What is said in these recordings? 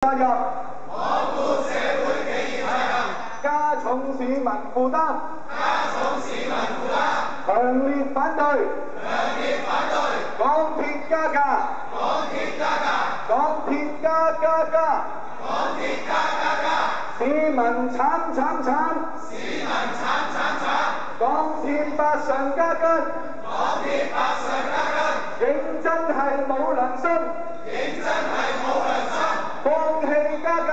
責任，罔顧社會企業責任，加重市民負擔，強烈反對，港鐵加價，港鐵加，市民慘，港鐵百上加斤，認真係冇良心，放棄加價，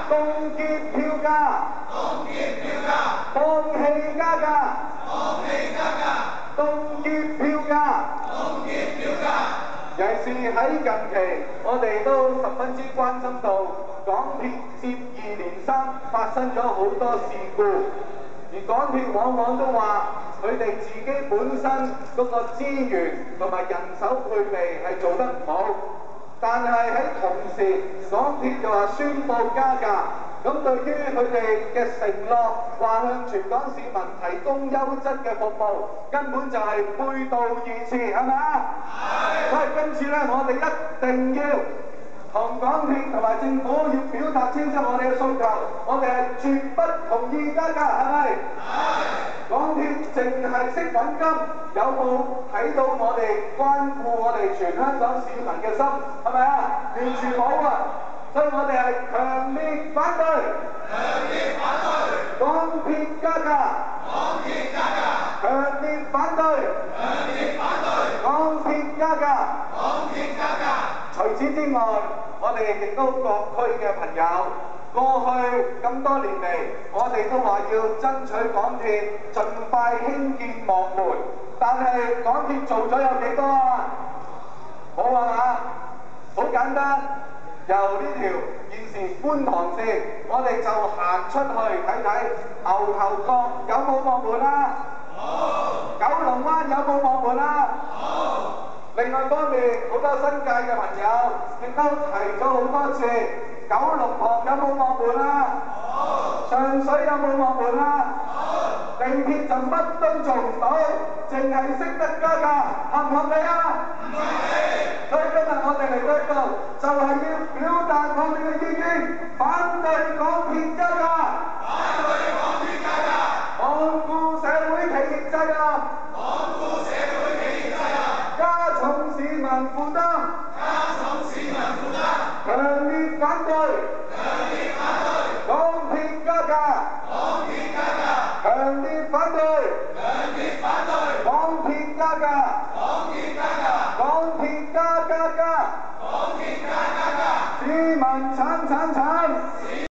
凍結票價，放棄加價，凍結票價。尤其是喺近期，我哋都十分之關心到港鐵接二連三發生咗好多事故，而港鐵往往都話佢哋自己本身嗰個資源同埋人手配備係做得唔好，但係喺同時，港鐵又話宣布加價。咁對於佢哋嘅承諾，話向全港市民提供優質嘅服務，根本就係背道而馳，係咪啊？所以今次咧，我哋一定要同港鐵同埋政府要表達清楚我哋嘅訴求，我哋係絕不同意加價，係咪？港鐵淨係識揾金，有冇睇到我哋關顧我哋全香港市民嘅心？係咪啊？完全冇啊！所以我哋係強烈反對港鐵加價，強烈反對港鐵加價。除此之外，我哋亦都各區嘅朋友，過去咁多年嚟，我哋都話要爭取港鐵盡快興建幕門，但係港鐵做咗有幾多啊？冇啊嘛，好簡單。由呢條現時觀塘線，我哋就行出去睇睇牛頭角有冇幕門啊？九龍灣有冇幕門啊？另外方面，好多新界嘅朋友亦都提咗好多次，九龍塘有冇幕門啊？上水有冇幕門啊？地鐵就乜都做唔到，淨係識得加價，合唔合理啊？所以今日我哋嚟到呢度，就係要表達我哋嘅意見，反對港鐵加價，罔顧社會企業責任，加重市民負擔，強烈反對港鐵加價，強烈反對港鐵加價。港鐵加，市民慘，